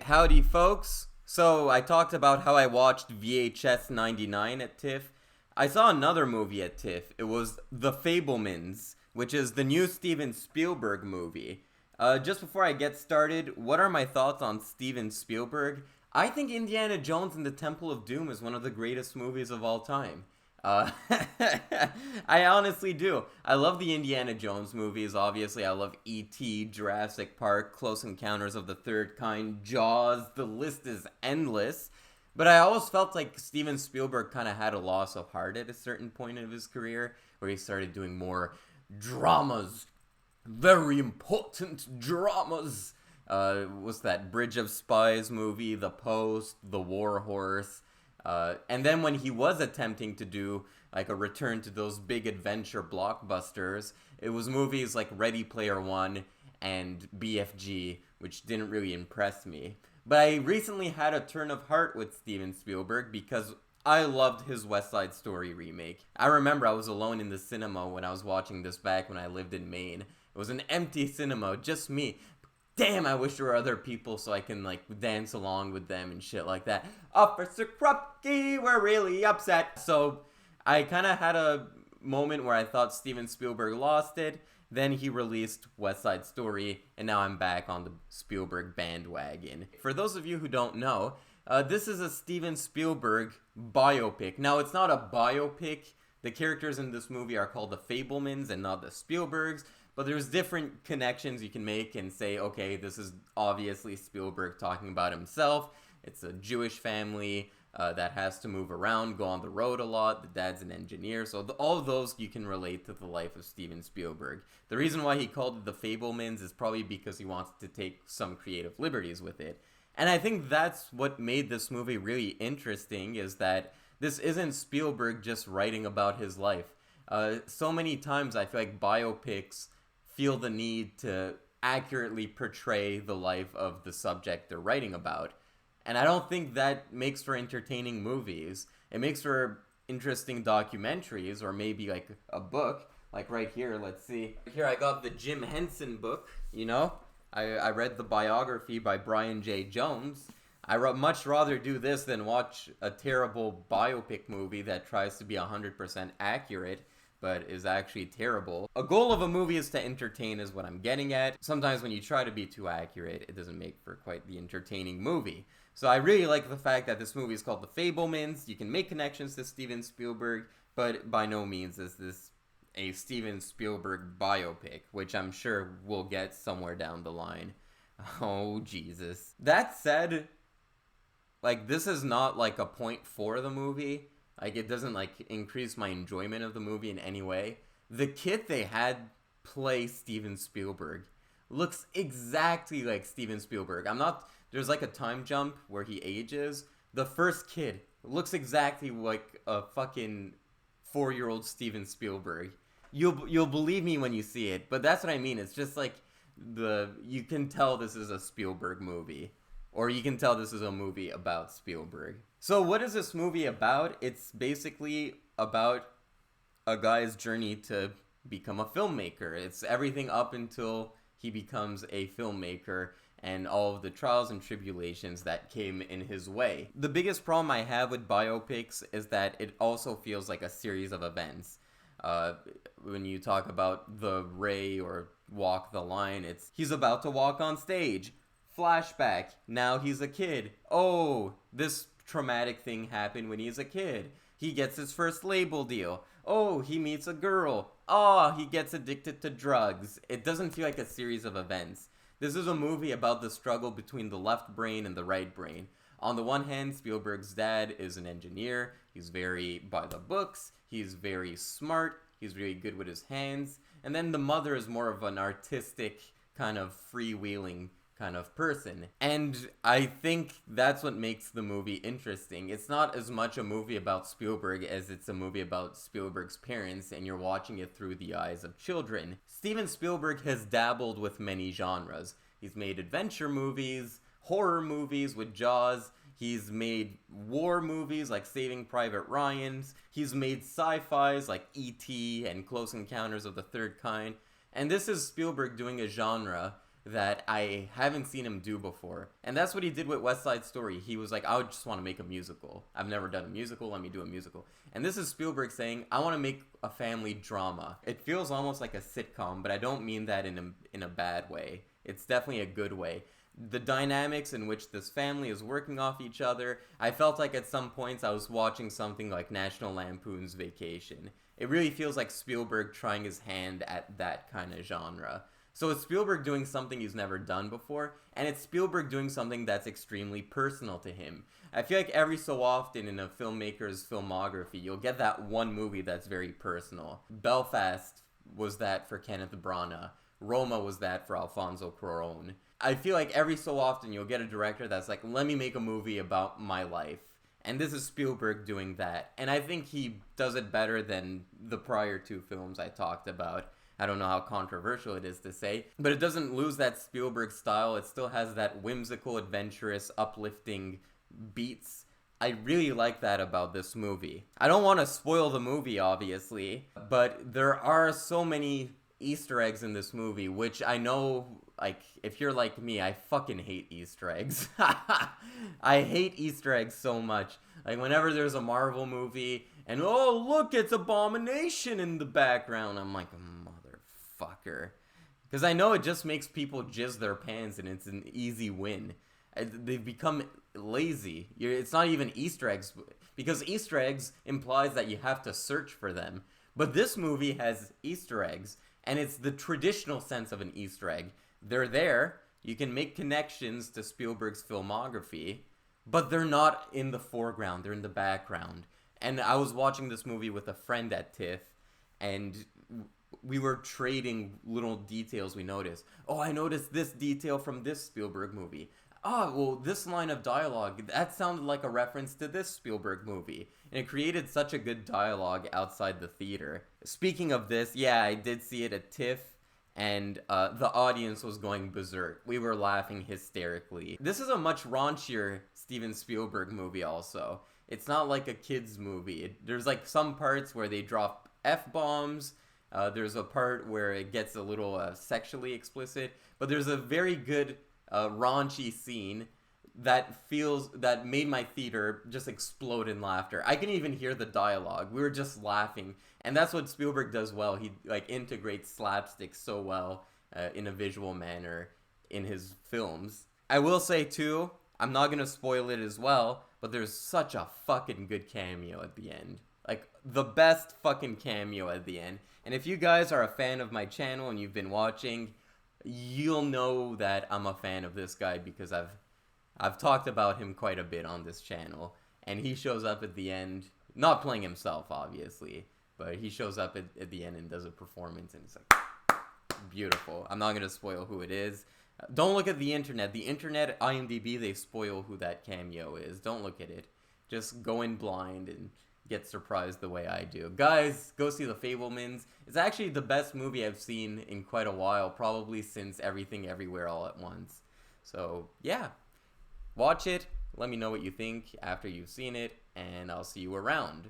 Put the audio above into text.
Howdy, folks. So, I talked about how I watched VHS 99 at TIFF. I saw another movie at TIFF. It was The Fabelmans, which is the new Steven Spielberg movie. Just before I get started, what are my thoughts on Steven Spielberg? I think Indiana Jones and the Temple of Doom is one of the greatest movies of all time. Uh, I honestly do. I love the Indiana Jones movies, obviously. I love E.T., Jurassic Park, Close Encounters of the Third Kind, Jaws, the list is endless. But I always felt like Steven Spielberg kind of had a loss of heart at a certain point of his career, where he started doing more dramas, very important dramas. Was that Bridge of Spies movie, The Post, The War Horse? And then when he was attempting to do like a return to those big adventure blockbusters, it was movies like Ready Player One and BFG, which didn't really impress me. But I recently had a turn of heart with Steven Spielberg because I loved his West Side Story remake. I remember I was alone in the cinema when I was watching this back when I lived in Maine. It was an empty cinema, just me. Damn, I wish there were other people so I can, like, dance along with them and shit like that. Officer Krupke, we're really upset. So, I kind of had a moment where I thought Steven Spielberg lost it. Then he released West Side Story, and now I'm back on the Spielberg bandwagon. For those of you who don't know, this is a Steven Spielberg biopic. Now, it's not a biopic. The characters in this movie are called the Fabelmans and not the Spielbergs. But there's different connections you can make and say, okay, this is obviously Spielberg talking about himself. It's a Jewish family that has to move around, go on the road a lot. The dad's an engineer. So all of those you can relate to the life of Steven Spielberg. The reason why he called it the Fabelmans is probably because he wants to take some creative liberties with it. And I think that's what made this movie really interesting, is that this isn't Spielberg just writing about his life. So many times I feel like biopics feel the need to accurately portray the life of the subject they're writing about. And I don't think that makes for entertaining movies. It makes for interesting documentaries, or maybe like a book. Like right here, let's see. Here I got the Jim Henson book, you know? I read the biography by Brian J. Jones. Much rather do this than watch a terrible biopic movie that tries to be 100% accurate, but is actually terrible. A goal of a movie is to entertain, is what I'm getting at. Sometimes when you try to be too accurate, it doesn't make for quite the entertaining movie. So I really like the fact that this movie is called The Fabelmans. You can make connections to Steven Spielberg, but by no means is this a Steven Spielberg biopic, which I'm sure we'll get somewhere down the line. Oh, Jesus. That said, like, this is not like a point for the movie. Like, it doesn't, like, increase my enjoyment of the movie in any way. The kid they had play Steven Spielberg looks exactly like Steven Spielberg. There's, like, a time jump where he ages. The first kid looks exactly like a fucking 4-year-old Steven Spielberg. You'll believe me when you see it, but that's what I mean. It's just, like, you can tell this is a Spielberg movie. Or you can tell this is a movie about Spielberg. So what is this movie about? It's basically about a guy's journey to become a filmmaker. It's everything up until he becomes a filmmaker and all of the trials and tribulations that came in his way. The biggest problem I have with biopics is that it also feels like a series of events. When you talk about The Ray or Walk the Line, it's he's about to walk on stage. Flashback, now he's a kid. Oh, this traumatic thing happened when he's a kid. He gets his first label deal. Oh, he meets a girl. Oh, he gets addicted to drugs. It doesn't feel like a series of events. This is a movie about the struggle between the left brain and the right brain. On the one hand, Spielberg's dad is an engineer. He's very by the books. He's very smart. He's really good with his hands. And then the mother is more of an artistic, kind of freewheeling kind of person. And I think that's what makes the movie interesting. It's not as much a movie about Spielberg as it's a movie about Spielberg's parents, and you're watching it through the eyes of children. Steven Spielberg has dabbled with many genres. He's made adventure movies, horror movies with Jaws. He's made war movies like Saving Private Ryan. He's made sci-fis like E.T. and Close Encounters of the Third Kind. And this is Spielberg doing a genre that I haven't seen him do before. And that's what he did with West Side Story. He was like, I would just want to make a musical. I've never done a musical, let me do a musical. And this is Spielberg saying, I want to make a family drama. It feels almost like a sitcom, but I don't mean that in a bad way. It's definitely a good way. The dynamics in which this family is working off each other, I felt like at some points I was watching something like National Lampoon's Vacation. It really feels like Spielberg trying his hand at that kind of genre. So it's Spielberg doing something he's never done before, and it's Spielberg doing something that's extremely personal to him. I feel like every so often in a filmmaker's filmography, you'll get that one movie that's very personal. Belfast was that for Kenneth Branagh. Roma was that for Alfonso Cuarón. I feel like every so often you'll get a director that's like, let me make a movie about my life. And this is Spielberg doing that. And I think he does it better than the prior two films I talked about. I don't know how controversial it is to say, but it doesn't lose that Spielberg style. It still has that whimsical, adventurous, uplifting beats. I really like that about this movie. I don't want to spoil the movie, obviously, but there are so many Easter eggs in this movie, which I know, like, if you're like me, I fucking hate Easter eggs. I hate Easter eggs so much. Like, whenever there's a Marvel movie, and, oh, look, it's Abomination in the background, I'm like, motherfucker. Because I know it just makes people jizz their pants, and it's an easy win. They've become lazy. It's not even Easter eggs, because Easter eggs implies that you have to search for them. But this movie has Easter eggs, and it's the traditional sense of an Easter egg. They're there, you can make connections to Spielberg's filmography, but they're not in the foreground, they're in the background. And I was watching this movie with a friend at TIFF, and we were trading little details we noticed. Oh, I noticed this detail from this Spielberg movie. Oh, well, this line of dialogue, that sounded like a reference to this Spielberg movie. And it created such a good dialogue outside the theater. Speaking of this, yeah, I did see it at TIFF, and the audience was going berserk. We were laughing hysterically. This is a much raunchier Steven Spielberg movie also. It's not like a kid's movie. There's like some parts where they drop F-bombs. There's a part where it gets a little sexually explicit. But there's a very good raunchy scene that made my theater just explode in laughter. I can even hear the dialogue. We were just laughing. And that's what Spielberg does well. He like integrates slapstick so well in a visual manner in his films. I will say too, I'm not gonna spoil it as well, but there's such a fucking good cameo at the end. Like, the best fucking cameo at the end. And if you guys are a fan of my channel and you've been watching, you'll know that I'm a fan of this guy because I've talked about him quite a bit on this channel. And he shows up at the end, not playing himself, obviously, but he shows up at the end and does a performance, and it's like, beautiful. I'm not going to spoil who it is. Don't look at the internet. The internet, IMDb, they spoil who that cameo is. Don't look at it. Just go in blind and get surprised the way I do. Guys, go see The Fabelmans. It's actually the best movie I've seen in quite a while, probably since Everything Everywhere All at Once. So, yeah. Watch it. Let me know what you think after you've seen it, and I'll see you around.